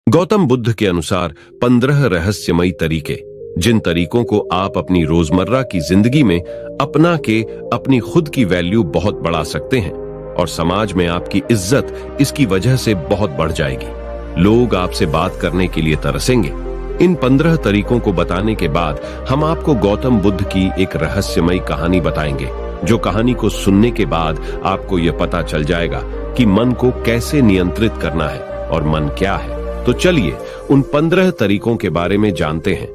गौतम बुद्ध के अनुसार 15 रहस्यमयी तरीके, जिन तरीकों को आप अपनी रोजमर्रा की जिंदगी में अपना के अपनी खुद की वैल्यू बहुत बढ़ा सकते हैं और समाज में आपकी इज्जत इसकी वजह से बहुत बढ़ जाएगी। लोग आपसे बात करने के लिए तरसेंगे। इन 15 तरीकों को बताने के बाद हम आपको गौतम बुद्ध की एक रहस्यमयी कहानी बताएंगे, जो कहानी को सुनने के बाद आपको यह पता चल जाएगा कि मन को कैसे नियंत्रित करना है और मन क्या है। तो चलिए उन 15 तरीकों के बारे में जानते हैं।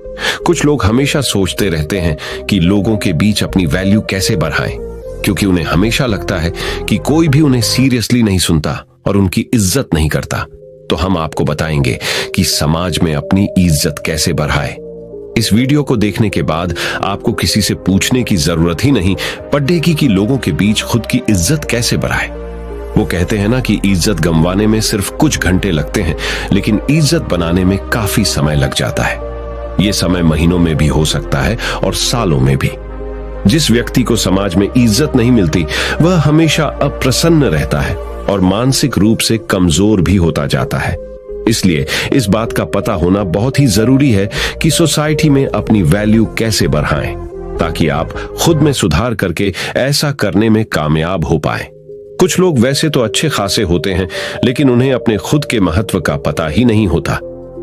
कुछ लोग हमेशा सोचते रहते हैं कि लोगों के बीच अपनी वैल्यू कैसे बढ़ाएं, क्योंकि उन्हें हमेशा लगता है कि कोई भी उन्हें सीरियसली नहीं सुनता और उनकी इज्जत नहीं करता। तो हम आपको बताएंगे कि समाज में अपनी इज्जत कैसे बढ़ाएं। इस वीडियो को देखने के बाद आपको किसी से पूछने की जरूरत ही नहीं पड़ेगी कि लोगों के बीच खुद की इज्जत कैसे बढ़ाएं। वो कहते हैं ना कि इज्जत गंवाने में सिर्फ कुछ घंटे लगते हैं, लेकिन इज्जत बनाने में काफी समय लग जाता है। ये समय महीनों में भी हो सकता है और सालों में भी। जिस व्यक्ति को समाज में इज्जत नहीं मिलती, वह हमेशा अप्रसन्न रहता है और मानसिक रूप से कमजोर भी होता जाता है। इसलिए इस बात का पता होना बहुत ही जरूरी है कि सोसाइटी में अपनी वैल्यू कैसे बढ़ाएं, ताकि आप खुद में सुधार करके ऐसा करने में कामयाब हो पाएं। कुछ लोग वैसे तो अच्छे खासे होते हैं, लेकिन उन्हें अपने खुद के महत्व का पता ही नहीं होता।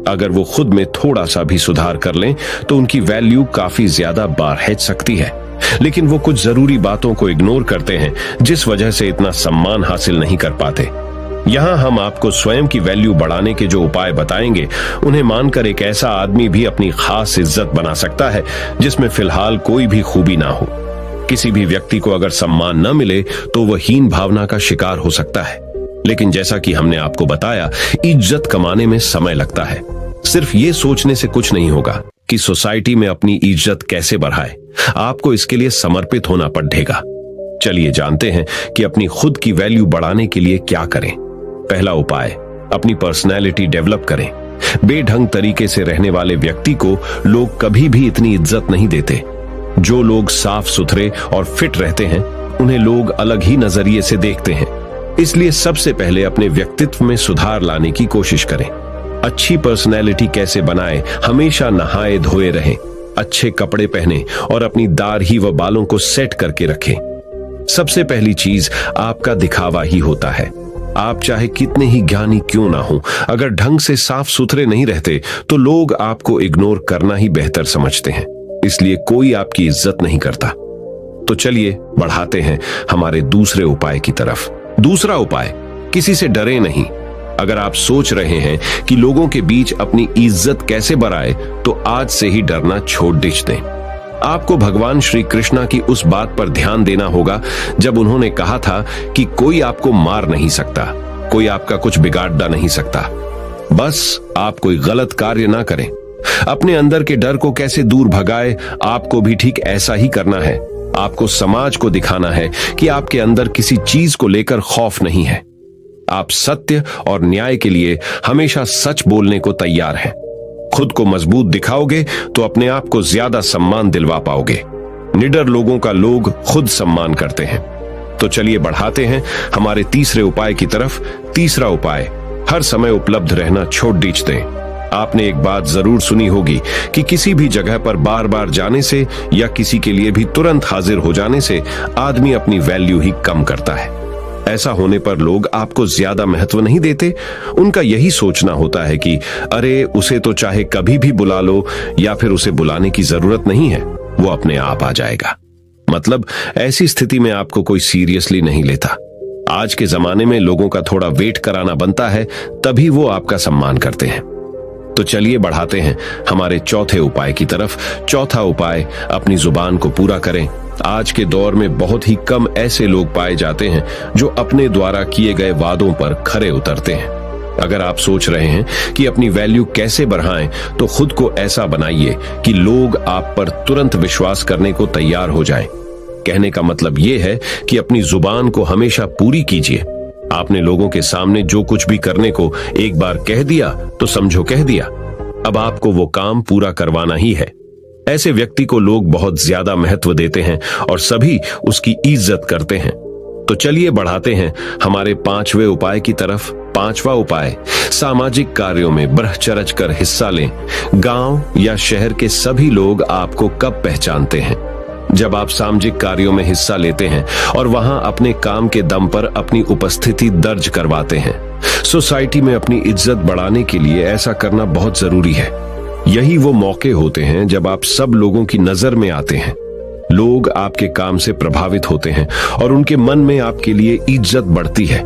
अगर वो खुद में थोड़ा सा भी सुधार कर लें तो उनकी वैल्यू काफी ज्यादा बढ़ सकती है। लेकिन वो कुछ जरूरी बातों को इग्नोर करते हैं, जिस वजह से इतना सम्मान हासिल नहीं कर पाते। यहाँ हम आपको स्वयं की वैल्यू बढ़ाने के जो उपाय बताएंगे, उन्हें मानकर एक ऐसा आदमी भी अपनी खास इज्जत बना सकता है जिसमें फिलहाल कोई भी खूबी ना हो। किसी भी व्यक्ति को अगर सम्मान न मिले तो वह हीन भावना का शिकार हो सकता है। लेकिन जैसा कि हमने आपको बताया, इज्जत कमाने में समय लगता है। सिर्फ ये सोचने से कुछ नहीं होगा कि सोसाइटी में अपनी इज्जत कैसे बढ़ाए। आपको इसके लिए समर्पित होना पड़ेगा। चलिए जानते हैं कि अपनी खुद की वैल्यू बढ़ाने के लिए क्या करें। पहला उपाय, अपनी पर्सनैलिटी डेवलप करें। बेढंग तरीके से रहने वाले व्यक्ति को लोग कभी भी इतनी इज्जत नहीं देते। जो लोग साफ सुथरे और फिट रहते हैं, उन्हें लोग अलग ही नजरिए से देखते हैं। इसलिए सबसे पहले अपने व्यक्तित्व में सुधार लाने की कोशिश करें। अच्छी पर्सनैलिटी कैसे बनाएं? हमेशा नहाए धोए रहें, अच्छे कपड़े पहने और अपनी दाढ़ी व बालों को सेट करके रखें। सबसे पहली चीज आपका दिखावा ही होता है। आप चाहे कितने ही ज्ञानी क्यों ना हो, अगर ढंग से साफ सुथरे नहीं रहते तो लोग आपको इग्नोर करना ही बेहतर समझते हैं। इसलिए कोई आपकी इज्जत नहीं करता। तो चलिए बढ़ाते हैं हमारे दूसरे उपाय की तरफ। दूसरा उपाय, किसी से डरे नहीं। अगर आप सोच रहे हैं कि लोगों के बीच अपनी इज्जत कैसे बढ़ाए, तो आज से ही डरना छोड़ दें। आपको भगवान श्री कृष्णा की उस बात पर ध्यान देना होगा जब उन्होंने कहा था कि कोई आपको मार नहीं सकता, कोई आपका कुछ बिगाड़ नहीं सकता। बस आप कोई गलत कार्य ना करें। अपने अंदर के डर को कैसे दूर भगाए, आपको भी ठीक ऐसा ही करना है। आपको समाज को दिखाना है कि आपके अंदर किसी चीज को लेकर खौफ नहीं है। आप सत्य और न्याय के लिए हमेशा सच बोलने को तैयार हैं। खुद को मजबूत दिखाओगे तो अपने आप को ज्यादा सम्मान दिलवा पाओगे। निडर लोगों का लोग खुद सम्मान करते हैं। तो चलिए बढ़ाते हैं हमारे तीसरे उपाय की तरफ। तीसरा उपाय, हर समय उपलब्ध रहना छोड़ दीजिए। आपने एक बात जरूर सुनी होगी कि किसी भी जगह पर बार बार जाने से या किसी के लिए भी तुरंत हाजिर हो जाने से आदमी अपनी वैल्यू ही कम करता है। ऐसा होने पर लोग आपको ज्यादा महत्व नहीं देते। उनका यही सोचना होता है कि अरे उसे तो चाहे कभी भी बुला लो, या फिर उसे बुलाने की जरूरत नहीं है, वो अपने आप आ जाएगा। मतलब ऐसी स्थिति में आपको कोई सीरियसली नहीं लेता। आज के जमाने में लोगों का थोड़ा वेट कराना बनता है, तभी वो आपका सम्मान करते हैं। तो चलिए बढ़ाते हैं हमारे चौथे उपाय की तरफ। चौथा उपाय, अपनी जुबान को पूरा करें। आज के दौर में बहुत ही कम ऐसे लोग पाए जाते हैं जो अपने द्वारा किए गए वादों पर खरे उतरते हैं। अगर आप सोच रहे हैं कि अपनी वैल्यू कैसे बढ़ाएं, तो खुद को ऐसा बनाइए कि लोग आप पर तुरंत विश्वास करने को तैयार हो जाएं। कहने का मतलब यह है कि अपनी जुबान को हमेशा पूरी कीजिए। आपने लोगों के सामने जो कुछ भी करने को एक बार कह दिया तो समझो कह दिया। अब आपको वो काम पूरा करवाना ही है। ऐसे व्यक्ति को लोग बहुत ज्यादा महत्व देते हैं और सभी उसकी इज्जत करते हैं। तो चलिए बढ़ाते हैं हमारे पांचवें उपाय की तरफ। 5वां उपाय, सामाजिक कार्यों में बढ़ चढ़ कर हिस्सा लें। गांव या शहर के सभी लोग आपको कब पहचानते हैं? जब आप सामाजिक कार्यों में हिस्सा लेते हैं और वहां अपने काम के दम पर अपनी उपस्थिति दर्ज करवाते हैं। सोसाइटी में अपनी इज्जत बढ़ाने के लिए ऐसा करना बहुत जरूरी है। यही वो मौके होते हैं जब आप सब लोगों की नजर में आते हैं। लोग आपके काम से प्रभावित होते हैं और उनके मन में आपके लिए इज्जत बढ़ती है।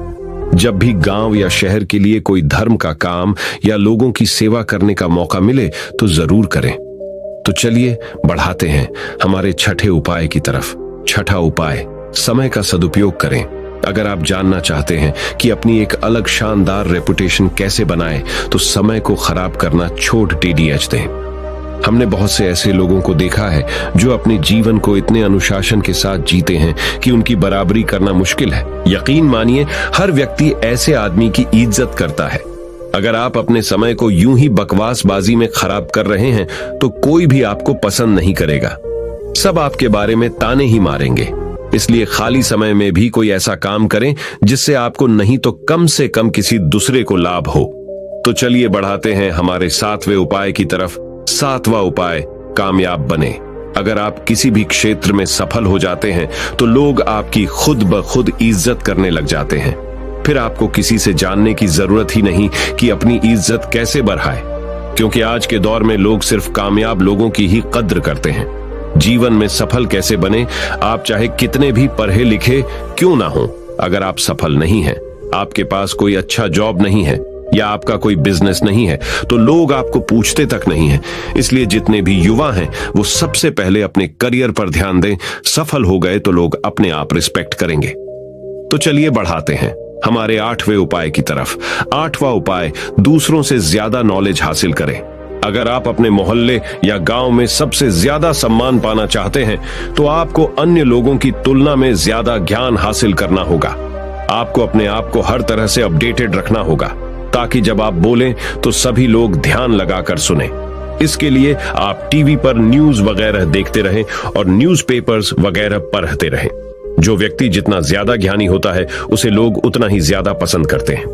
जब भी गांव या शहर के लिए कोई धर्म का काम या लोगों की सेवा करने का मौका मिले तो जरूर करें। तो चलिए बढ़ाते हैं हमारे छठे उपाय की तरफ। छठा उपाय, समय का सदुपयोग करें। अगर आप जानना चाहते हैं कि अपनी एक अलग शानदार रेपुटेशन कैसे बनाएं, तो समय को खराब करना छोड़ TDH दें। हमने बहुत से ऐसे लोगों को देखा है जो अपने जीवन को इतने अनुशासन के साथ जीते हैं कि उनकी बराबरी करना मुश्किल है। यकीन मानिए, हर व्यक्ति ऐसे आदमी की इज्जत करता है। अगर आप अपने समय को यूं ही बकवासबाजी में खराब कर रहे हैं तो कोई भी आपको पसंद नहीं करेगा। सब आपके बारे में ताने ही मारेंगे। इसलिए खाली समय में भी कोई ऐसा काम करें जिससे आपको नहीं तो कम से कम किसी दूसरे को लाभ हो। तो चलिए बढ़ाते हैं हमारे 7वें उपाय की तरफ। 7वां उपाय, कामयाब बने। अगर आप किसी भी क्षेत्र में सफल हो जाते हैं तो लोग आपकी खुद ब खुद इज्जत करने लग जाते हैं। फिर आपको किसी से जानने की जरूरत ही नहीं कि अपनी इज्जत कैसे बढ़ाए, क्योंकि आज के दौर में लोग सिर्फ कामयाब लोगों की ही कद्र करते हैं। जीवन में सफल कैसे बने? आप चाहे कितने भी पढ़े लिखे क्यों ना हो, अगर आप सफल नहीं हैं, आपके पास कोई अच्छा जॉब नहीं है या आपका कोई बिजनेस नहीं है, तो लोग आपको पूछते तक नहीं है। इसलिए जितने भी युवा हैं वो सबसे पहले अपने करियर पर ध्यान दें। सफल हो गए तो लोग अपने आप रिस्पेक्ट करेंगे। तो चलिए बढ़ाते हैं हमारे 8वें उपाय की तरफ। 8वां उपाय, दूसरों से ज्यादा नॉलेज हासिल करें। अगर आप अपने मोहल्ले या गांव में सबसे ज्यादा सम्मान पाना चाहते हैं तो आपको अन्य लोगों की तुलना में ज्यादा ज्ञान हासिल करना होगा। आपको अपने आप को हर तरह से अपडेटेड रखना होगा ताकि जब आप बोलें तो सभी लोग ध्यान लगाकर सुने। इसके लिए आप टीवी पर न्यूज वगैरह देखते रहें और न्यूज़पेपर्स वगैरह पढ़ते रहें। जो व्यक्ति जितना ज्यादा ज्ञानी होता है उसे लोग उतना ही ज्यादा पसंद करते हैं।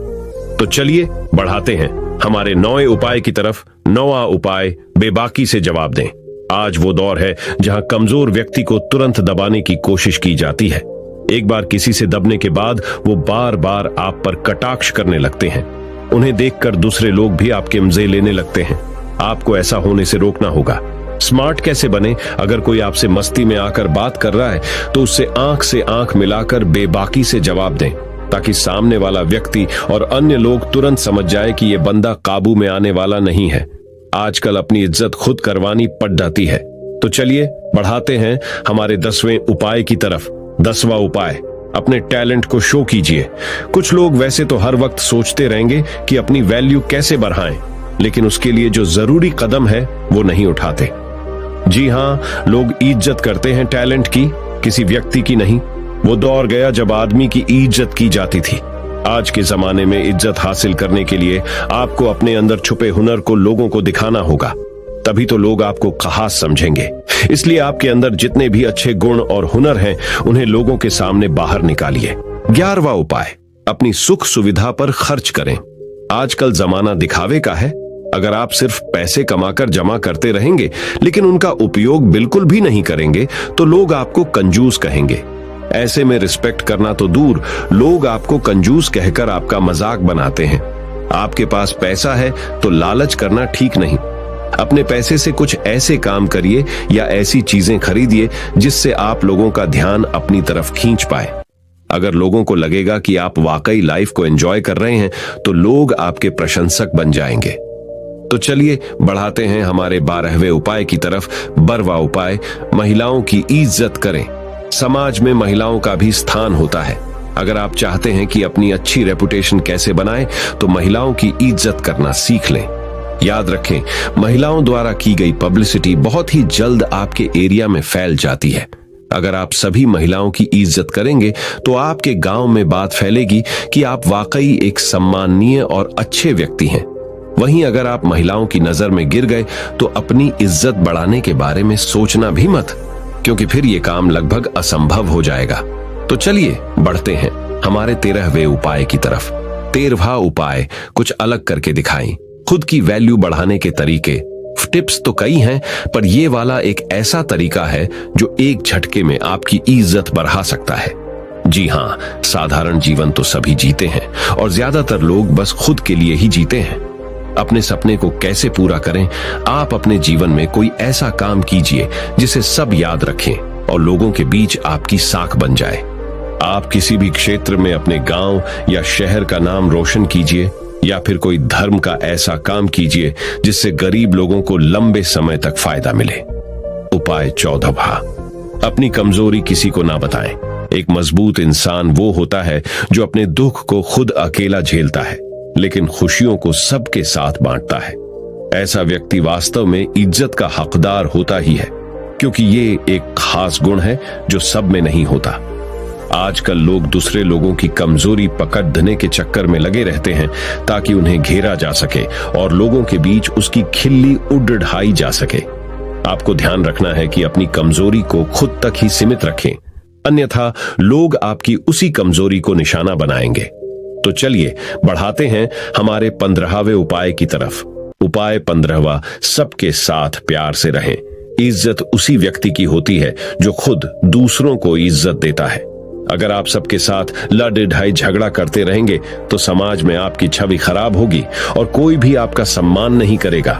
तो चलिए बढ़ाते हैं हमारे 9वें उपाय की तरफ। 9वां उपाय, बेबाकी से जवाब दें। आज वो दौर है जहां कमजोर व्यक्ति को तुरंत दबाने की कोशिश की जाती है। एक बार किसी से दबने के बाद वो बार बार आप पर कटाक्ष करने लगते हैं। उन्हें देखकर दूसरे लोग भी आपके मजे लेने लगते हैं। आपको ऐसा होने से रोकना होगा। स्मार्ट कैसे बने? अगर कोई आपसे मस्ती में आकर बात कर रहा है तो उससे आंख से आंख मिलाकर बेबाकी से जवाब दें, ताकि सामने वाला व्यक्ति और अन्य लोग तुरंत समझ जाए कि यह बंदा काबू में आने वाला नहीं है। आजकल अपनी इज्जत खुद करवानी पड़ जाती है। तो चलिए बढ़ाते हैं हमारे 10वें उपाय की तरफ। 10वां उपाय, अपने टैलेंट को शो कीजिए। कुछ लोग वैसे तो हर वक्त सोचते रहेंगे कि अपनी वैल्यू कैसे बढ़ाएं, लेकिन उसके लिए जो जरूरी कदम है वो नहीं उठाते। जी हाँ, लोग इज्जत करते हैं टैलेंट की, किसी व्यक्ति की नहीं। वो दौर गया जब आदमी की इज्जत की जाती थी। आज के जमाने में इज्जत हासिल करने के लिए आपको अपने अंदर छुपे हुनर को लोगों को दिखाना होगा, तभी तो लोग आपको खास समझेंगे। इसलिए आपके अंदर जितने भी अच्छे गुण और हुनर हैं उन्हें लोगों के सामने बाहर निकालिए। 11वां उपाय, अपनी सुख सुविधा पर खर्च करें। आजकल जमाना दिखावे का है। अगर आप सिर्फ पैसे कमाकर जमा करते रहेंगे लेकिन उनका उपयोग बिल्कुल भी नहीं करेंगे तो लोग आपको कंजूस कहेंगे। ऐसे में रिस्पेक्ट करना तो दूर, लोग आपको कंजूस कहकर आपका मजाक बनाते हैं। आपके पास पैसा है तो लालच करना ठीक नहीं। अपने पैसे से कुछ ऐसे काम करिए या ऐसी चीजें खरीदिए जिससे आप लोगों का ध्यान अपनी तरफ खींच पाए। अगर लोगों को लगेगा कि आप वाकई लाइफ को एंजॉय कर रहे हैं तो लोग आपके प्रशंसक बन जाएंगे। तो चलिए बढ़ाते हैं हमारे 12वें उपाय की तरफ। 12वां उपाय, महिलाओं की इज्जत करें। समाज में महिलाओं का भी स्थान होता है। अगर आप चाहते हैं कि अपनी अच्छी रेपुटेशन कैसे बनाएं, तो महिलाओं की इज्जत करना सीख लें। याद रखें, महिलाओं द्वारा की गई पब्लिसिटी बहुत ही जल्द आपके एरिया में फैल जाती है। अगर आप सभी महिलाओं की इज्जत करेंगे तो आपके गांव में बात फैलेगी कि आप वाकई एक सम्माननीय और अच्छे व्यक्ति हैं। वहीं अगर आप महिलाओं की नजर में गिर गए तो अपनी इज्जत बढ़ाने के बारे में सोचना भी मत, क्योंकि फिर यह काम लगभग असंभव हो जाएगा। तो चलिए बढ़ते हैं हमारे 13वें उपाय की तरफ। 13वां उपाय कुछ अलग करके दिखाएं। खुद की वैल्यू बढ़ाने के तरीके। टिप्स तो कई हैं, पर ये वाला एक ऐसा तरीका है जो एक झटके में आपकी इज्जत बढ़ा सकता है। जी हाँ, साधारण जीवन तो सभी जीते हैं और ज्यादातर लोग बस खुद के लिए ही जीते हैं। अपने सपने को कैसे पूरा करें? आप अपने जीवन में कोई ऐसा काम कीजिए जिसे सब याद रखें और लोगों के बीच आपकी साख बन जाए। आप किसी भी क्षेत्र में अपने गांव या शहर का नाम रोशन कीजिए, या फिर कोई धर्म का ऐसा काम कीजिए जिससे गरीब लोगों को लंबे समय तक फायदा मिले। उपाय 14वां, अपनी कमजोरी किसी को ना बताएं। एक मजबूत इंसान वो होता है जो अपने दुख को खुद अकेला झेलता है, लेकिन खुशियों को सबके साथ बांटता है। ऐसा व्यक्ति वास्तव में इज्जत का हकदार होता ही है, क्योंकि ये एक खास गुण है जो सब में नहीं होता। आजकल लोग दूसरे लोगों की कमजोरी पकड़ने के चक्कर में लगे रहते हैं ताकि उन्हें घेरा जा सके और लोगों के बीच उसकी खिल्ली उड़ाई जा सके। आपको ध्यान रखना है कि अपनी कमजोरी को खुद तक ही सीमित रखें, अन्यथा लोग आपकी उसी कमजोरी को निशाना बनाएंगे। तो चलिए बढ़ाते हैं हमारे 15वें उपाय की तरफ। उपाय 15वां, सबके साथ प्यार से रहें। इज्जत उसी व्यक्ति की होती है जो खुद दूसरों को इज्जत देता है। अगर आप सबके साथ लड़ ढाई झगड़ा करते रहेंगे तो समाज में आपकी छवि खराब होगी और कोई भी आपका सम्मान नहीं करेगा।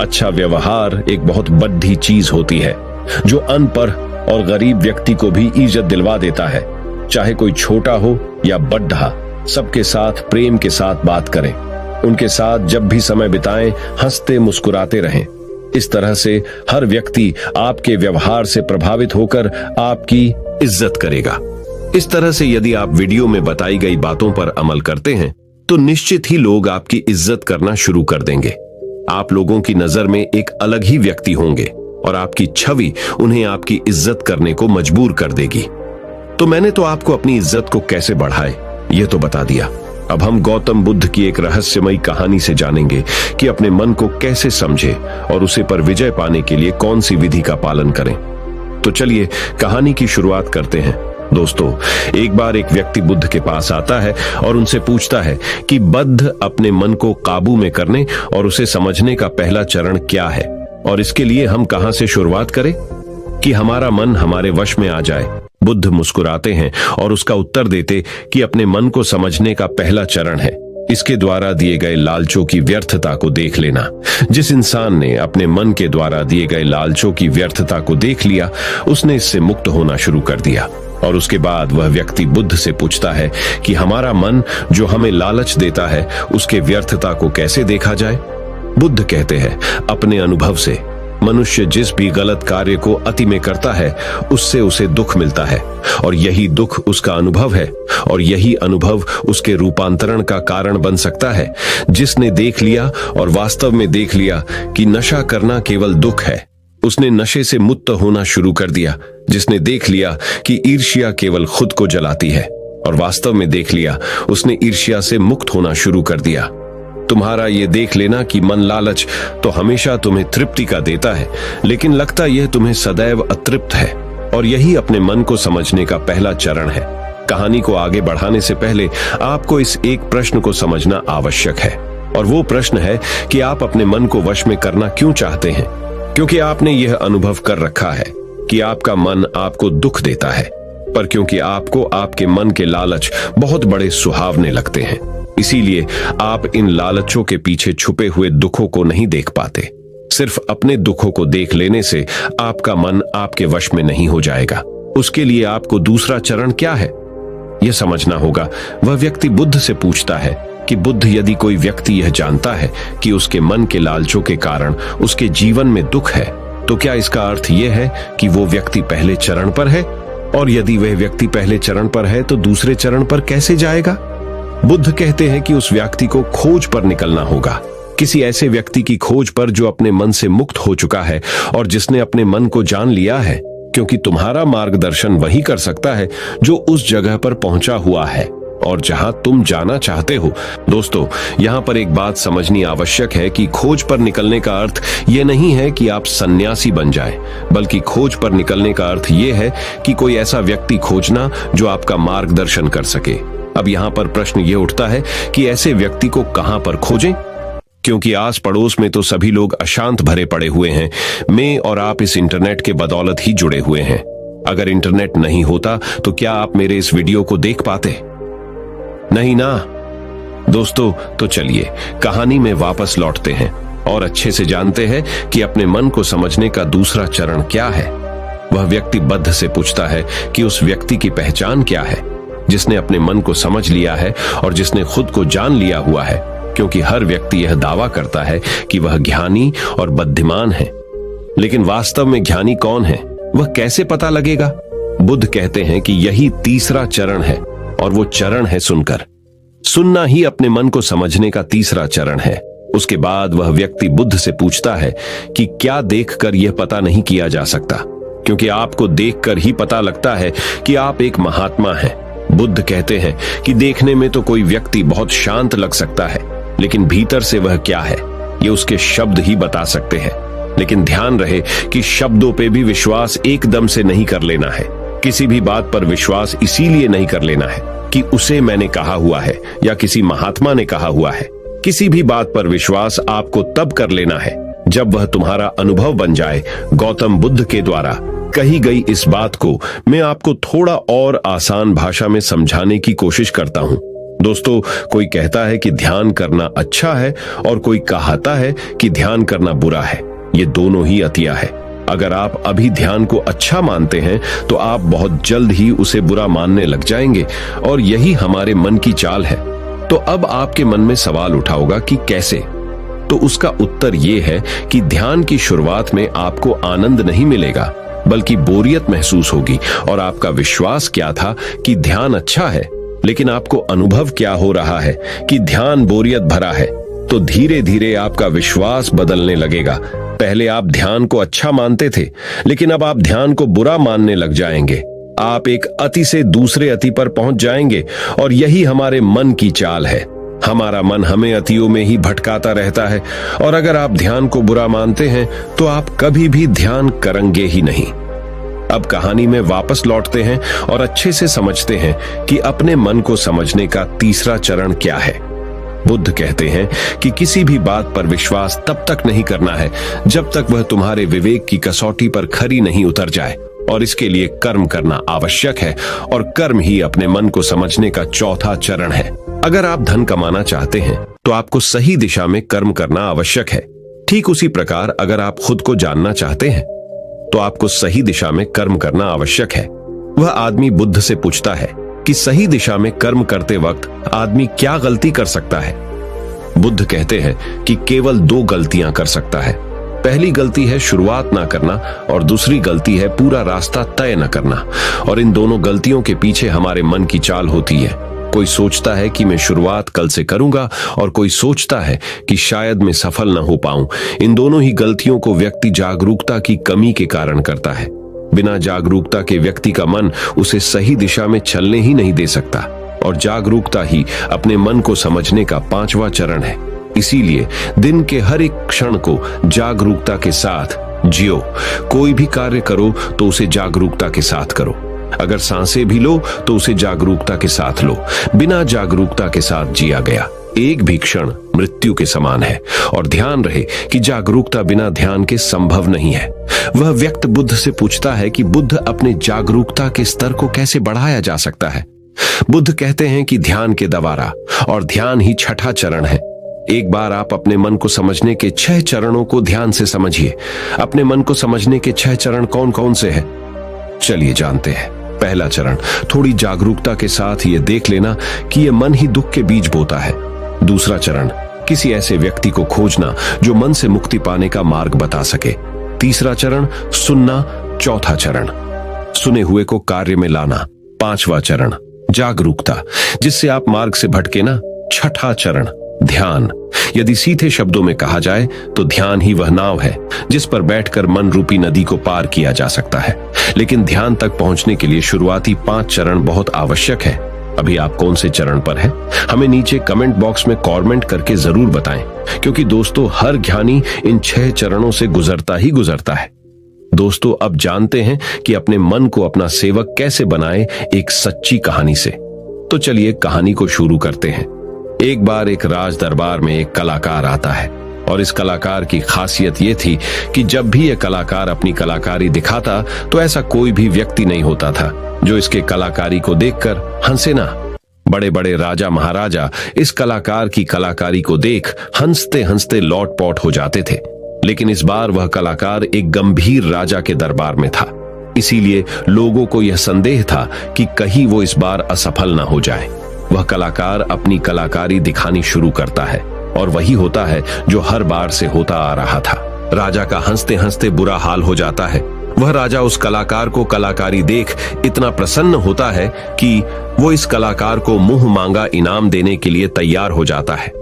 अच्छा व्यवहार एक बहुत बड़ी चीज होती है जो अनपढ़ और गरीब व्यक्ति को भी इज्जत दिलवा देता है। चाहे कोई छोटा हो या बड़ा, सबके साथ प्रेम के साथ बात करें। उनके साथ जब भी समय बिताएं, हंसते मुस्कुराते रहें। इस तरह से हर व्यक्ति आपके व्यवहार से प्रभावित होकर आपकी इज्जत करेगा। इस तरह से यदि आप वीडियो में बताई गई बातों पर अमल करते हैं तो निश्चित ही लोग आपकी इज्जत करना शुरू कर देंगे। आप लोगों की नजर में एक अलग ही व्यक्ति होंगे और आपकी छवि उन्हें आपकी इज्जत करने को मजबूर कर देगी। तो मैंने तो आपको अपनी इज्जत को कैसे बढ़ाए ये तो बता दिया। अब हम गौतम बुद्ध की एक रहस्यमयी कहानी से जानेंगे कि अपने मन को कैसे समझे और उसे पर विजय पाने के लिए कौन सी विधि का पालन करें। तो चलिए कहानी की शुरुआत करते हैं। दोस्तों, एक बार एक व्यक्ति बुद्ध के पास आता है और उनसे पूछता है कि बुद्ध, अपने मन को काबू में करने और उसे समझने का पहला चरण क्या है और इसके लिए हम कहां से शुरुआत करें कि हमारा मन हमारे वश में आ जाए। बुद्ध मुस्कुराते हैं और उसका उत्तर देते कि अपने मन को समझने का पहला चरण है इसके द्वारा दिए गए लालचों की व्यर्थता को देख लेना। जिस इंसान ने अपने मन के द्वारा दिए गए लालचों की व्यर्थता को देख लिया, उसने इससे मुक्त होना शुरू कर दिया। और उसके बाद वह व्यक्ति बुद्ध से पूछता है कि हमारा मन जो हमें लालच देता है उसके व्यर्थता को कैसे देखा जाए। बुद्ध कहते हैं, अपने अनुभव से। मनुष्य जिस भी गलत कार्य को अति में करता है उससे उसे दुख मिलता है और यही दुख उसका अनुभव है और यही अनुभव उसके रूपांतरण का कारण बन सकता है। जिसने देख लिया और वास्तव में देख लिया कि नशा करना केवल दुख है, उसने नशे से मुक्त होना शुरू कर दिया। जिसने देख लिया कि ईर्ष्या केवल खुद को जलाती है और वास्तव में देख लिया, उसने ईर्ष्या से मुक्त होना शुरू कर दिया। तुम्हारा ये देख लेना कि मन लालच तो हमेशा तुम्हें तृप्ति का देता है, लेकिन लगता यह तुम्हें सदैव अतृप्त है, और यही अपने मन को समझने का पहला चरण है। कहानी को आगे बढ़ाने से पहले आपको इस एक प्रश्न को समझना आवश्यक है, और वो प्रश्न है कि आप अपने मन को वश में करना क्यों चाहते हैं। क्योंकि आपने यह अनुभव कर रखा है कि आपका मन आपको दुख देता है, पर क्योंकि आपको आपके मन के लालच बहुत बड़े सुहावने लगते हैं, इसीलिए आप इन लालचों के पीछे छुपे हुए दुखों को नहीं देख पाते। सिर्फ अपने दुखों को देख लेने से आपका मन आपके वश में नहीं हो जाएगा। उसके लिए आपको दूसरा चरण क्या है यह समझना होगा। वह व्यक्ति बुद्ध से पूछता है कि बुद्ध, यदि कोई व्यक्ति यह जानता है कि उसके मन के लालचों के कारण उसके जीवन में दुख है, तो क्या इसका अर्थ यह है कि वो व्यक्ति पहले चरण पर है? और यदि वह व्यक्ति पहले चरण पर है तो दूसरे चरण पर कैसे जाएगा? बुद्ध कहते हैं कि उस व्यक्ति को खोज पर निकलना होगा, किसी ऐसे व्यक्ति की खोज पर जो अपने मन से मुक्त हो चुका है और जिसने अपने मन को जान लिया है, क्योंकि तुम्हारा मार्गदर्शन वही कर सकता है जो उस जगह पर पहुंचा हुआ है और जहां तुम जाना चाहते हो। दोस्तों, यहां पर एक बात समझनी आवश्यक है कि खोज पर निकलने का अर्थ यह नहीं है कि आप सन्यासी बन जाएं, बल्कि खोज पर निकलने का अर्थ यह है कि कोई ऐसा व्यक्ति खोजना जो आपका मार्गदर्शन कर सके। अब यहाँ पर प्रश्न ये उठता है कि ऐसे व्यक्ति को कहां पर खोजें, क्योंकि आस पड़ोस में तो सभी लोग अशांत भरे पड़े हुए हैं। मैं और आप इस इंटरनेट के बदौलत ही जुड़े हुए हैं। अगर इंटरनेट नहीं होता तो क्या आप मेरे इस वीडियो को देख पाते? नहीं ना। दोस्तों, तो चलिए कहानी में वापस लौटते हैं और अच्छे से जानते हैं कि अपने मन को समझने का दूसरा चरण क्या है। वह व्यक्ति बद्ध से पूछता है कि उस व्यक्ति की पहचान क्या है, जिसने अपने मन को समझ लिया है और जिसने खुद को जान लिया हुआ है, क्योंकि हर व्यक्ति यह दावा करता है कि वह ज्ञानी और बुद्धिमान है। लेकिन वास्तव में ज्ञानी कौन है, वह कैसे पता लगेगा? बुद्ध कहते हैं कि यही तीसरा चरण है, और वो चरण है सुनकर। सुनना ही अपने मन को समझने का तीसरा चरण है। उसके बाद वह व्यक्ति बुद्ध से पूछता है कि क्या देखकर यह पता नहीं किया जा सकता, क्योंकि आपको देखकर ही पता लगता है कि आप एक महात्मा हैं। बुद्ध कहते हैं कि देखने में तो कोई व्यक्ति बहुत शांत लग सकता है, लेकिन भीतर से वह क्या है, ये उसके शब्द ही बता सकते हैं। लेकिन ध्यान रहे कि शब्दों पे भी विश्वास एकदम से नहीं कर लेना है। किसी भी बात पर विश्वास इसीलिए नहीं कर लेना है कि उसे मैंने कहा हुआ है या किसी महात्मा ने कहा हुआ है। किसी भी बात पर विश्वास आपको तब कर लेना है जब वह तुम्हारा अनुभव बन जाए। गौतम बुद्ध के द्वारा कही गई इस बात को मैं आपको थोड़ा और आसान भाषा में समझाने की कोशिश करता हूं। दोस्तों, कोई कहता है कि ध्यान करना अच्छा है और कोई कहता है कि ध्यान करना बुरा है। ये दोनों ही अतिया है। अगर आप अभी ध्यान को अच्छा मानते हैं तो आप बहुत जल्द ही उसे बुरा मानने लग जाएंगे, और यही हमारे मन की चाल है। तो अब आपके मन में सवाल उठा होगा कि कैसे? तो उसका उत्तर ये है कि ध्यान की शुरुआत में आपको आनंद नहीं मिलेगा, बल्कि बोरियत महसूस होगी। और आपका विश्वास क्या था कि ध्यान अच्छा है, लेकिन आपको अनुभव क्या हो रहा है कि ध्यान बोरियत भरा है। तो धीरे धीरे आपका विश्वास बदलने लगेगा। पहले आप ध्यान को अच्छा मानते थे, लेकिन अब आप ध्यान को बुरा मानने लग जाएंगे। आप एक अति से दूसरे अति पर पहुंच जाएंगे, और यही हमारे मन की चाल है। हमारा मन हमें अतियों में ही भटकाता रहता है, और अगर आप ध्यान को बुरा मानते हैं तो आप कभी भी ध्यान करेंगे ही नहीं। अब कहानी में वापस लौटते हैं और अच्छे से समझते हैं कि अपने मन को समझने का तीसरा चरण क्या है। बुद्ध कहते हैं कि किसी भी बात पर विश्वास तब तक नहीं करना है जब तक वह तुम्हारे विवेक की कसौटी पर खरी नहीं उतर जाए, और इसके लिए कर्म करना आवश्यक है, और कर्म ही अपने मन को समझने का चौथा चरण है। अगर आप धन कमाना चाहते हैं तो आपको सही दिशा में कर्म करना आवश्यक है। ठीक उसी प्रकार अगर आप खुद को जानना चाहते हैं तो आपको सही दिशा में कर्म करना आवश्यक है। वह आदमी बुद्ध से पूछता है कि सही दिशा में कर्म करते वक्त आदमी क्या गलती कर सकता है। बुद्ध कहते हैं कि केवल दो गलतियां कर सकता है। पहली गलती है शुरुआत ना करना, और दूसरी गलती है पूरा रास्ता तय न करना। और इन दोनों गलतियों के पीछे हमारे मन की चाल होती है। कोई सोचता है कि मैं शुरुआत कल से करूंगा, और कोई सोचता है कि शायद मैं सफल न हो पाऊं। इन दोनों ही गलतियों को व्यक्ति जागरूकता की कमी के कारण करता है। बिना जागरूकता के व्यक्ति का मन उसे सही दिशा में चलने ही नहीं दे सकता, और जागरूकता ही अपने मन को समझने का पांचवा चरण है। इसीलिए दिन के हर एक क्षण को जागरूकता के साथ जियो। कोई भी कार्य करो तो उसे जागरूकता के साथ करो। अगर सांसें भी लो तो उसे जागरूकता के साथ लो। बिना जागरूकता के साथ जिया गया एक भी क्षण मृत्यु के समान है। और ध्यान रहे कि जागरूकता बिना ध्यान के संभव नहीं है। वह व्यक्ति बुद्ध से पूछता है कि बुद्ध अपने जागरूकता के स्तर को कैसे बढ़ाया जा सकता है। बुद्ध कहते हैं कि ध्यान के द्वारा, और ध्यान ही छठा चरण है। एक बार आप अपने मन को समझने के 6 चरणों को ध्यान से समझिए। अपने मन को समझने के 6 चरण कौन कौन से हैं? चलिए जानते हैं। पहला चरण, थोड़ी जागरूकता के साथ ये देख लेना कि ये मन ही दुख के बीज बोता है। दूसरा चरण, किसी ऐसे व्यक्ति को खोजना जो मन से मुक्ति पाने का मार्ग बता सके। तीसरा चरण, सुनना। चौथा चरण, सुने हुए को कार्य में लाना। पांचवा चरण, जागरूकता, जिससे आप मार्ग से भटके ना। छठा चरण, ध्यान। यदि सीधे शब्दों में कहा जाए तो ध्यान ही वह नाव है जिस पर बैठकर मन रूपी नदी को पार किया जा सकता है। लेकिन ध्यान तक पहुंचने के लिए शुरुआती 5 चरण बहुत आवश्यक है। अभी आप कौन से चरण पर हैं? हमें नीचे कमेंट बॉक्स में कमेंट करके जरूर बताएं, क्योंकि दोस्तों हर ज्ञानी इन 6 चरणों से गुजरता ही गुजरता है। दोस्तों अब जानते हैं कि अपने मन को अपना सेवक कैसे बनाए, एक सच्ची कहानी से। तो चलिए कहानी को शुरू करते हैं। एक बार एक राज दरबार में एक कलाकार आता है और इस कलाकार की खासियत ये थी कि जब भी यह कलाकार अपनी कलाकारी दिखाता तो ऐसा कोई भी व्यक्ति नहीं होता था जो इसके कलाकारी को देखकर हंसे ना। बड़े बड़े राजा महाराजा इस कलाकार की कलाकारी को देख हंसते हंसते लौट पौट हो जाते थे, लेकिन इस बार वह कलाकार एक गंभीर राजा के दरबार में था, इसीलिए लोगों को यह संदेह था कि कहीं वो इस बार असफल न हो जाए। वह कलाकार अपनी कलाकारी दिखानी शुरू करता है और वही होता है जो हर बार से होता आ रहा था। राजा का हंसते हंसते बुरा हाल हो जाता है। वह राजा उस कलाकार को कलाकारी देख इतना प्रसन्न होता है कि वो इस कलाकार को मुंह मांगा इनाम देने के लिए तैयार हो जाता है।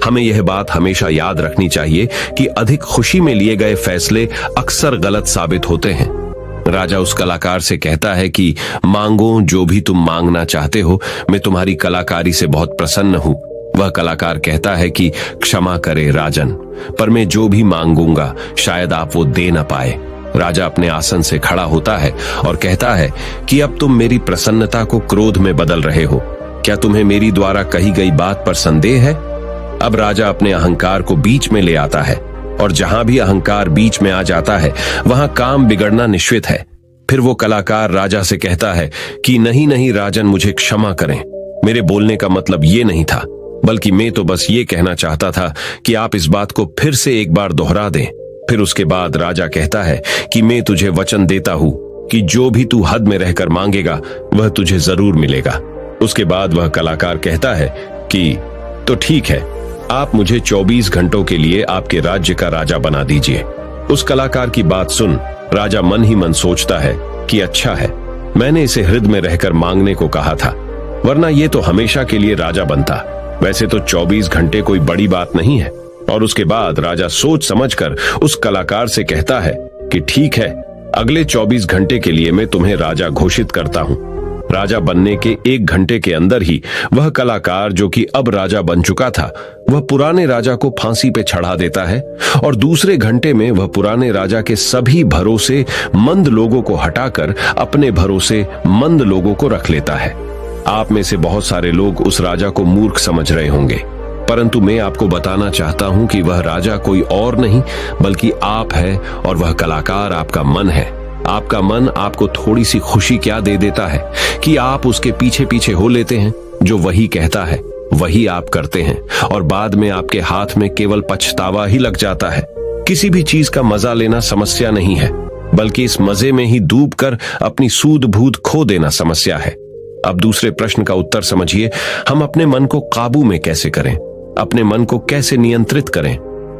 हमें यह बात हमेशा याद रखनी चाहिए कि अधिक खुशी में लिए गए फैसले अक्सर गलत साबित होते हैं। राजा उस कलाकार से कहता है कि मांगो जो भी तुम मांगना चाहते हो, मैं तुम्हारी कलाकारी से बहुत प्रसन्न हूं। वह कलाकार कहता है कि क्षमा करे राजन, पर मैं जो भी मांगूंगा शायद आप वो दे न पाए। राजा अपने आसन से खड़ा होता है और कहता है कि अब तुम मेरी प्रसन्नता को क्रोध में बदल रहे हो। क्या तुम्हें मेरी द्वारा कही गई बात पर संदेह है? अब राजा अपने अहंकार को बीच में ले आता है और जहां भी अहंकार बीच में आ जाता है वहां काम बिगड़ना निश्चित है। फिर वो कलाकार राजा से कहता है कि नहीं नहीं राजन, मुझे क्षमा करें, मेरे बोलने का मतलब ये नहीं था, बल्कि मैं तो बस ये कहना चाहता था कि आप इस बात को फिर से एक बार दोहरा दें। फिर उसके बाद राजा कहता है कि मैं तुझे वचन देता हूं कि जो भी तू हद में रहकर मांगेगा वह तुझे जरूर मिलेगा। उसके बाद वह कलाकार कहता है कि तो ठीक है, आप मुझे 24 घंटों के लिए आपके राज्य का राजा बना दीजिए। उस कलाकार की बात सुन राजा मन ही मन सोचता है कि अच्छा है, मैंने इसे हृदय में रहकर मांगने को कहा था, वरना ये तो हमेशा के लिए राजा बनता। वैसे तो 24 घंटे कोई बड़ी बात नहीं है। और उसके बाद राजा सोच समझकर उस कलाकार से कहता है कि ठीक है, अगले 24 घंटे के लिए मैं तुम्हें राजा घोषित करता हूं। राजा बनने के 1 घंटे के अंदर ही वह कलाकार, जो कि अब राजा बन चुका था, वह पुराने राजा को फांसी पे चढ़ा देता है और दूसरे घंटे में वह पुराने राजा के सभी भरोसे मंद लोगों को हटाकर अपने भरोसे मंद लोगों को रख लेता है। आप में से बहुत सारे लोग उस राजा को मूर्ख समझ रहे होंगे, परंतु मैं आपको बताना चाहता हूं कि वह राजा कोई और नहीं बल्कि आप है और वह कलाकार आपका मन है। आपका मन आपको थोड़ी सी खुशी क्या दे देता है कि आप उसके पीछे पीछे हो लेते हैं। जो वही कहता है वही आप करते हैं और बाद में आपके हाथ में केवल पछतावा ही लग जाता है। किसी भी चीज का मजा लेना समस्या नहीं है, बल्कि इस मजे में ही डूबकर अपनी सूध बूध खो देना समस्या है। अब दूसरे प्रश्न का उत्तर समझिए, हम अपने मन को काबू में कैसे करें, अपने मन को कैसे नियंत्रित करें।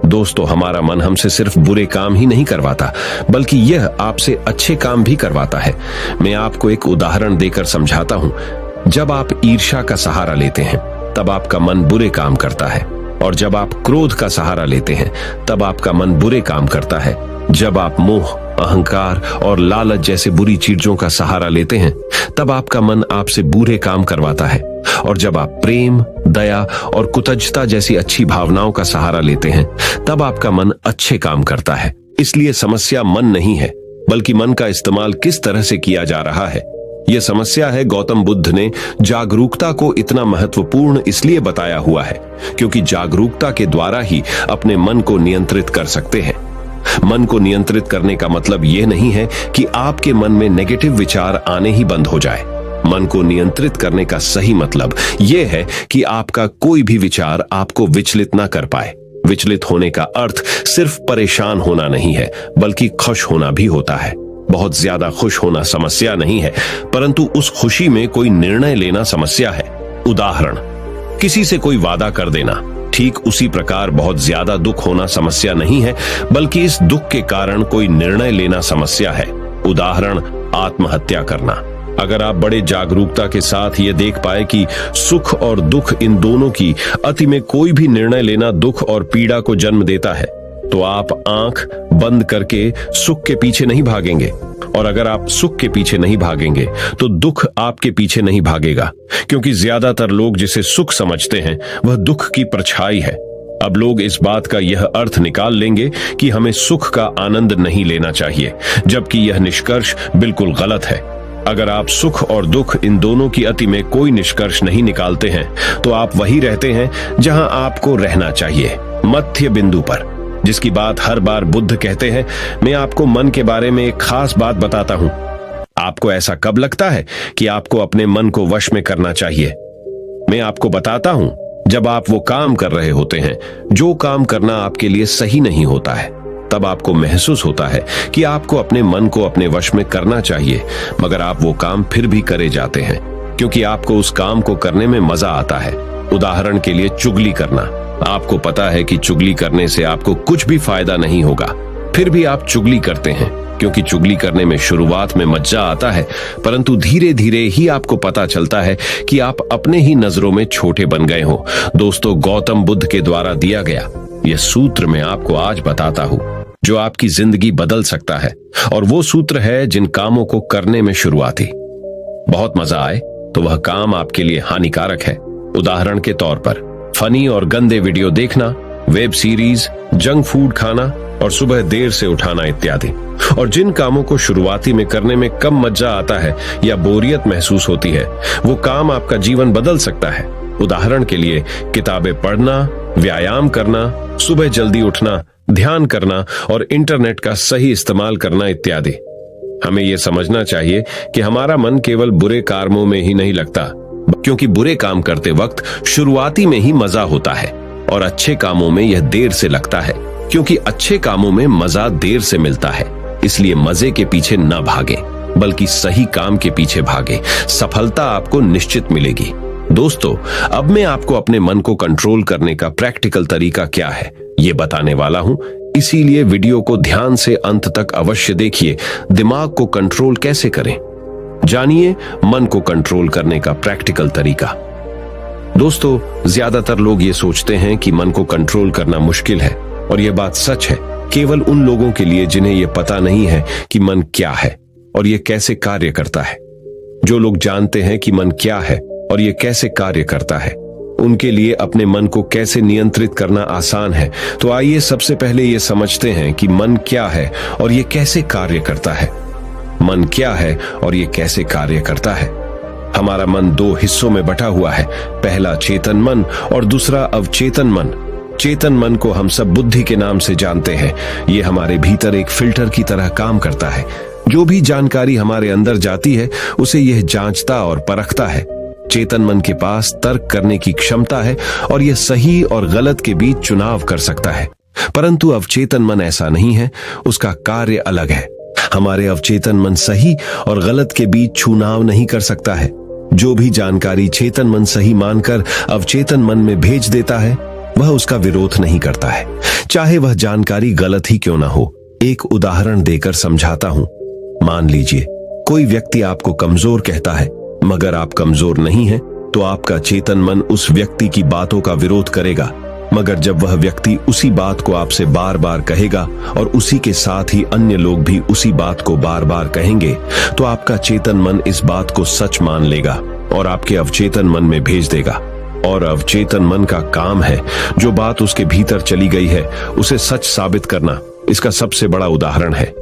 दोस्तों, हमारा मन हमसे सिर्फ बुरे काम ही नहीं करवाता, बल्कि यह आपसे अच्छे काम भी करवाता है। मैं आपको एक उदाहरण देकर समझाता हूं। जब आप ईर्ष्या का सहारा लेते हैं तब आपका मन बुरे काम करता है, और जब आप क्रोध का सहारा लेते हैं तब आपका मन बुरे काम करता है। जब आप मोह, अहंकार और लालच जैसे बुरी चीजों का सहारा लेते हैं तब आपका मन आपसे बुरे काम करवाता है, और जब आप प्रेम, दया और कृतज्ञता जैसी अच्छी भावनाओं का सहारा लेते हैं तब आपका मन अच्छे काम करता है। इसलिए समस्या मन नहीं है, बल्कि मन का इस्तेमाल किस तरह से किया जा रहा है। यह समस्या है गौतम बुद्ध ने जागरूकता को इतना महत्वपूर्ण इसलिए बताया हुआ है क्योंकि जागरूकता के द्वारा ही अपने मन को नियंत्रित कर सकते हैं। मन को नियंत्रित करने का मतलब यह नहीं है कि आपके मन में नेगेटिव विचार आने ही बंद हो जाए। मन को नियंत्रित करने का सही मतलब यह है कि आपका कोई भी विचार आपको विचलित ना कर पाए। विचलित होने का अर्थ सिर्फ परेशान होना नहीं है, बल्कि खुश होना भी होता है। बहुत ज्यादा खुश होना समस्या नहीं है, परंतु उस खुशी में कोई निर्णय लेना समस्या है। उदाहरण, किसी से कोई वादा कर देना। ठीक उसी प्रकार बहुत ज्यादा दुख होना समस्या नहीं है, बल्कि इस दुख के कारण कोई निर्णय लेना समस्या है। उदाहरण, आत्महत्या करना। अगर आप बड़े जागरूकता के साथ ये देख पाए कि सुख और दुख, इन दोनों की अति में कोई भी निर्णय लेना दुख और पीड़ा को जन्म देता है, तो आप आंख बंद करके सुख के पीछे नहीं भागेंगे। और अगर आप सुख के पीछे नहीं भागेंगे तो दुख आपके पीछे नहीं भागेगा, क्योंकि ज्यादातर लोग जिसे सुख समझते हैं वह दुख की परछाई है। अब लोग इस बात का यह अर्थ निकाल लेंगे कि हमें सुख का आनंद नहीं लेना चाहिए, जबकि यह निष्कर्ष बिल्कुल गलत है। अगर आप सुख और दुख इन दोनों की अति में कोई निष्कर्ष नहीं निकालते हैं तो आप वही रहते हैं जहां आपको रहना चाहिए, मध्य बिंदु पर, जिसकी बात हर बार बुद्ध कहते हैं। मैं आपको मन के बारे में एक खास बात बताता हूं। आपको ऐसा कब लगता है कि आपको अपने मन को वश में करना चाहिए? मैं आपको बताता हूं, जब आप वो काम कर रहे होते हैं जो काम करना आपके लिए सही नहीं होता है, तब आपको महसूस होता है कि आपको अपने मन को अपने वश में करना चाहिए, मगर आप वो काम फिर भी करे जाते हैं क्योंकि आपको उस काम को करने में मजा आता है। उदाहरण के लिए चुगली करना। आपको पता है कि चुगली करने से आपको कुछ भी फायदा नहीं होगा, फिर भी आप चुगली करते हैं क्योंकि चुगली करने में शुरुआत में मजा आता है, परंतु धीरे धीरे ही आपको पता चलता है कि आप अपने ही नजरों में छोटे बन गए हो। दोस्तों, गौतम बुद्ध के द्वारा दिया गया यह सूत्र मैं आपको आज बताता हूं जो आपकी जिंदगी बदल सकता है, और वो सूत्र है जिन कामों को करने में शुरुआती बहुत मजा आए तो वह काम आपके लिए हानिकारक है। उदाहरण के तौर पर फनी और गंदे वीडियो देखना, वेब सीरीज, जंक फूड खाना और सुबह देर से उठाना इत्यादि। और जिन कामों को शुरुआती में करने में कम मजा आता है या बोरियत महसूस होती है, वो काम आपका जीवन बदल सकता है। उदाहरण के लिए किताबें पढ़ना, व्यायाम करना, सुबह जल्दी उठना, ध्यान करना और इंटरनेट का सही इस्तेमाल करना इत्यादि। हमें यह समझना चाहिए कि हमारा मन केवल बुरे कामों में ही नहीं लगता, क्योंकि बुरे काम करते वक्त शुरुआती में ही मजा होता है, और अच्छे कामों में यह देर से लगता है, क्योंकि अच्छे कामों में मजा देर से मिलता है। इसलिए मजे के पीछे न भागे, बल्कि सही काम के पीछे भागे। सफलता आपको निश्चित मिलेगी। दोस्तों, अब मैं आपको अपने मन को कंट्रोल करने का प्रैक्टिकल तरीका क्या है ये बताने वाला हूं, इसीलिए वीडियो को ध्यान से अंत तक अवश्य देखिए। दिमाग को कंट्रोल कैसे करें, जानिए मन को कंट्रोल करने का प्रैक्टिकल तरीका। दोस्तों, ज्यादातर लोग ये सोचते हैं कि मन को कंट्रोल करना मुश्किल है, और यह बात सच है केवल उन लोगों के लिए जिन्हें यह पता नहीं है कि मन क्या है और यह कैसे कार्य करता है। जो लोग जानते हैं कि मन क्या है और यह कैसे कार्य करता है, उनके लिए अपने मन को कैसे नियंत्रित करना आसान है। तो आइए सबसे पहले ये समझते हैं कि मन क्या है और ये कैसे कार्य करता है। मन क्या है और ये कैसे कार्य करता है? हमारा मन दो हिस्सों में बटा हुआ है, पहला चेतन मन और दूसरा अवचेतन मन। चेतन मन को हम सब बुद्धि के नाम से जानते हैं। ये हमारे भीतर एक फिल्टर की तरह काम करता है। जो भी जानकारी हमारे अंदर जाती है उसे यह जांचता और परखता है। चेतन मन के पास तर्क करने की क्षमता है और यह सही और गलत के बीच चुनाव कर सकता है, परंतु अवचेतन मन ऐसा नहीं है, उसका कार्य अलग है। हमारे अवचेतन मन सही और गलत के बीच चुनाव नहीं कर सकता है। जो भी जानकारी चेतन मन सही मानकर अवचेतन मन में भेज देता है, वह उसका विरोध नहीं करता है, चाहे वह जानकारी गलत ही क्यों ना हो। एक उदाहरण देकर समझाता हूं। मान लीजिए कोई व्यक्ति आपको कमजोर कहता है, मगर आप कमजोर नहीं हैं, तो आपका चेतन मन उस व्यक्ति की बातों का विरोध करेगा। मगर जब वह व्यक्ति उसी बात को आपसे बार बार कहेगा और उसी के साथ ही अन्य लोग भी उसी बात को बार बार कहेंगे, तो आपका चेतन मन इस बात को सच मान लेगा और आपके अवचेतन मन में भेज देगा। और अवचेतन मन का काम है जो बात उसके भीतर चली गई है उसे सच साबित करना। इसका सबसे बड़ा उदाहरण है,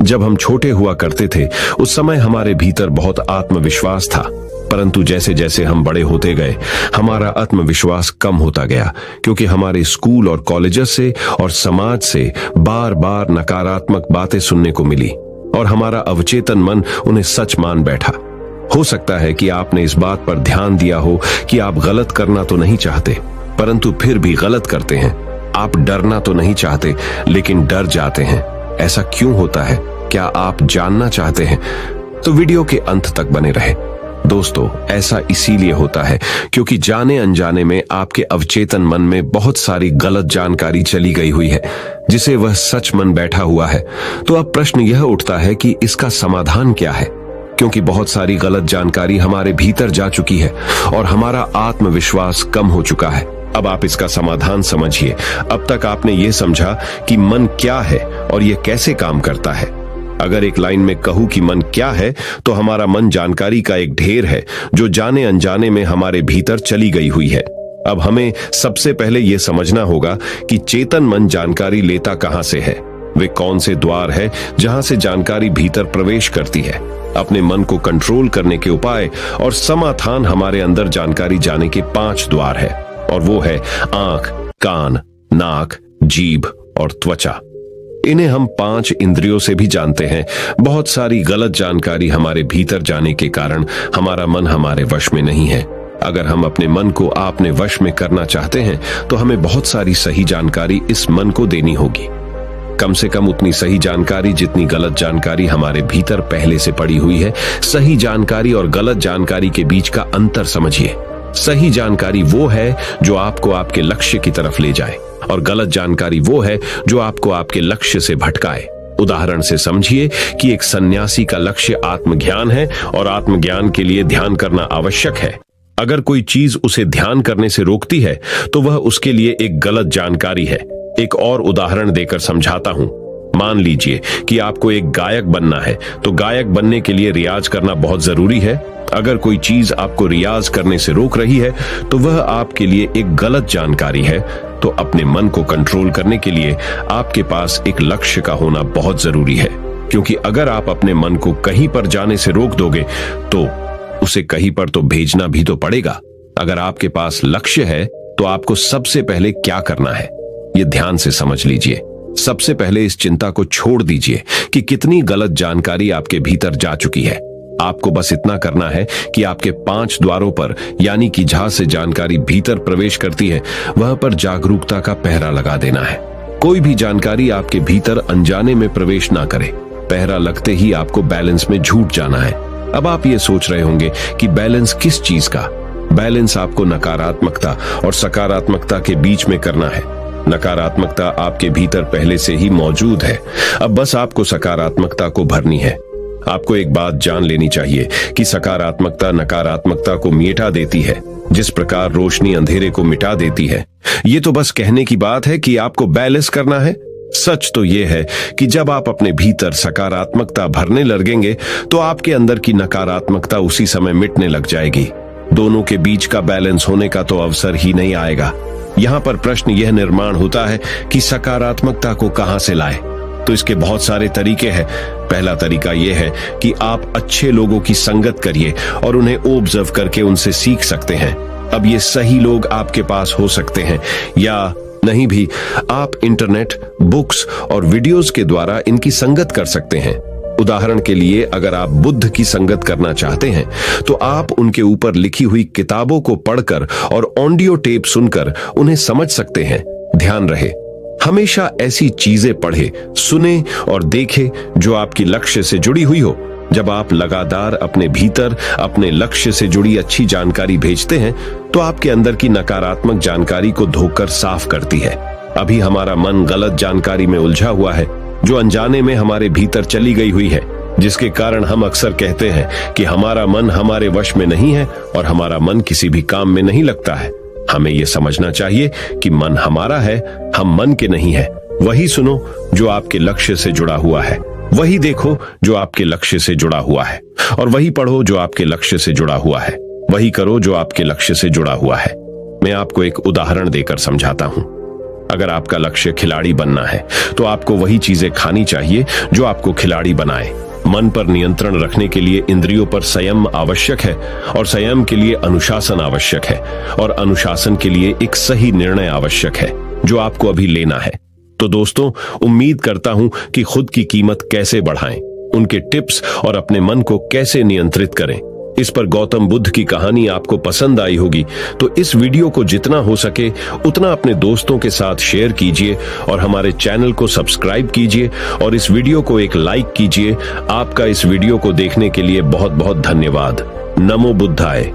जब हम छोटे हुआ करते थे उस समय हमारे भीतर बहुत आत्मविश्वास था, परंतु जैसे जैसे हम बड़े होते गए हमारा आत्मविश्वास कम होता गया, क्योंकि हमारे स्कूल और कॉलेजेस से और समाज से बार बार नकारात्मक बातें सुनने को मिली और हमारा अवचेतन मन उन्हें सच मान बैठा। हो सकता है कि आपने इस बात पर ध्यान दिया हो कि आप गलत करना तो नहीं चाहते, परंतु फिर भी गलत करते हैं। आप डरना तो नहीं चाहते, लेकिन डर जाते हैं। ऐसा क्यों होता है? क्या आप जानना चाहते हैं? तो वीडियो के अंत तक बने रहे। दोस्तों, ऐसा इसीलिए होता है क्योंकि जाने अनजाने में आपके अवचेतन मन में बहुत सारी गलत जानकारी चली गई हुई है, जिसे वह सच मन बैठा हुआ है। तो अब प्रश्न यह उठता है कि इसका समाधान क्या है, क्योंकि बहुत सारी गलत जानकारी हमारे भीतर जा चुकी है और हमारा आत्मविश्वास कम हो चुका है। अब आप इसका समाधान समझिए। अब तक आपने ये समझा कि मन क्या है और ये कैसे काम करता है। अगर एक लाइन में कहूं कि मन क्या है, तो हमारा मन जानकारी का एक ढेर है जो जाने अनजाने में हमारे भीतर चली गई हुई है। अब हमें सबसे पहले यह समझना होगा कि चेतन मन जानकारी लेता कहां से है, वे कौन से द्वार है जहां से जानकारी भीतर प्रवेश करती है। अपने मन को कंट्रोल करने के उपाय और समाधान हमारे अंदर जानकारी जाने के 5 द्वार है, और वो है आंख, कान, नाक, जीभ और त्वचा। इन्हें हम 5 इंद्रियों से भी जानते हैं। बहुत सारी गलत जानकारी हमारे भीतर जाने के कारण हमारा मन हमारे वश में नहीं है। अगर हम अपने मन को अपने वश में करना चाहते हैं तो हमें बहुत सारी सही जानकारी इस मन को देनी होगी। कम से कम उतनी सही जानकारी जितनी गलत जानकारी हमारे भीतर पहले से पड़ी हुई है। सही जानकारी और गलत जानकारी के बीच का अंतर समझिए। सही जानकारी वो है जो आपको आपके लक्ष्य की तरफ ले जाए, और गलत जानकारी वो है जो आपको आपके लक्ष्य से भटकाए। उदाहरण से समझिए कि एक सन्यासी का लक्ष्य आत्मज्ञान है और आत्मज्ञान के लिए ध्यान करना आवश्यक है। अगर कोई चीज उसे ध्यान करने से रोकती है तो वह उसके लिए एक गलत जानकारी है। एक और उदाहरण देकर समझाता हूं। मान लीजिए कि आपको एक गायक बनना है, तो गायक बनने के लिए रियाज करना बहुत जरूरी है। अगर कोई चीज आपको रियाज करने से रोक रही है तो वह आपके लिए एक गलत जानकारी है। तो अपने मन को कंट्रोल करने के लिए आपके पास एक लक्ष्य का होना बहुत जरूरी है, क्योंकि अगर आप अपने मन को कहीं पर जाने से रोक दोगे तो उसे कहीं पर तो भेजना भी तो पड़ेगा। अगर आपके पास लक्ष्य है तो आपको सबसे पहले क्या करना है, ये ध्यान से समझ लीजिए। सबसे पहले इस चिंता को छोड़ दीजिए कि कितनी गलत जानकारी आपके भीतर जा चुकी है। आपको बस इतना करना है कि आपके 5 द्वारों पर, यानी कि जहां से जानकारी भीतर प्रवेश करती है, वहां पर जागरूकता का पहरा लगा देना है। कोई भी जानकारी आपके भीतर अनजाने में प्रवेश ना करे। पहरा लगते ही आपको बैलेंस में झूठ जाना है। अब आप ये सोच रहे होंगे कि बैलेंस किस चीज का? बैलेंस आपको नकारात्मकता और सकारात्मकता के बीच में करना है। नकारात्मकता आपके भीतर पहले से ही मौजूद है, अब बस आपको सकारात्मकता को भरनी है। आपको एक बात जान लेनी चाहिए कि सकारात्मकता नकारात्मकता को मिटा देती है, जिस प्रकार रोशनी अंधेरे को मिटा देती है। ये तो बस कहने की बात है कि आपको बैलेंस करना है। सच तो यह है कि जब आप अपने भीतर सकारात्मकता भरने लगेंगे तो आपके अंदर की नकारात्मकता उसी समय मिटने लग जाएगी। दोनों के बीच का बैलेंस होने का तो अवसर ही नहीं आएगा। यहाँ पर प्रश्न यह निर्माण होता है कि सकारात्मकता को कहां से लाएं? तो इसके बहुत सारे तरीके हैं। पहला तरीका यह है कि आप अच्छे लोगों की संगत करिए और उन्हें ऑब्जर्व करके उनसे सीख सकते हैं। अब ये सही लोग आपके पास हो सकते हैं या नहीं भी, आप इंटरनेट, बुक्स और वीडियोस के द्वारा इनकी संगत कर सकते हैं। उदाहरण के लिए, अगर आप बुद्ध की संगत करना चाहते हैं तो आप उनके ऊपर लिखी हुई किताबों को पढ़कर और ऑडियो टेप सुनकर उन्हें समझ सकते हैं। ध्यान रहे, हमेशा ऐसी चीजें पढ़े, सुने और देखे जो आपकी लक्ष्य से जुड़ी हुई हो। जब आप लगातार अपने भीतर अपने लक्ष्य से जुड़ी अच्छी जानकारी भेजते हैं तो आपके अंदर की नकारात्मक जानकारी को धोकर साफ करती है। अभी हमारा मन गलत जानकारी में उलझा हुआ है जो अनजाने में हमारे भीतर चली गई हुई है, जिसके कारण हम अक्सर कहते हैं कि हमारा मन हमारे वश में नहीं है और हमारा मन किसी भी काम में नहीं लगता है। हमें यह समझना चाहिए कि मन हमारा है, हम मन के नहीं है। वही सुनो जो आपके लक्ष्य से जुड़ा हुआ है, वही देखो जो आपके लक्ष्य से जुड़ा हुआ है, और वही पढ़ो जो आपके लक्ष्य से जुड़ा हुआ है, वही करो जो आपके लक्ष्य से जुड़ा हुआ है। मैं आपको एक उदाहरण देकर समझाता हूं। अगर आपका लक्ष्य खिलाड़ी बनना है तो आपको वही चीजें खानी चाहिए जो आपको खिलाड़ी बनाए। मन पर नियंत्रण रखने के लिए इंद्रियों पर संयम आवश्यक है, और संयम के लिए अनुशासन आवश्यक है, और अनुशासन के लिए एक सही निर्णय आवश्यक है जो आपको अभी लेना है। तो दोस्तों, उम्मीद करता हूं कि खुद की कीमत कैसे बढ़ाएं, उनके टिप्स और अपने मन को कैसे नियंत्रित करें, इस पर गौतम बुद्ध की कहानी आपको पसंद आई होगी। तो इस वीडियो को जितना हो सके उतना अपने दोस्तों के साथ शेयर कीजिए और हमारे चैनल को सब्सक्राइब कीजिए और इस वीडियो को एक लाइक कीजिए। आपका इस वीडियो को देखने के लिए बहुत बहुत धन्यवाद। नमो बुद्धाय।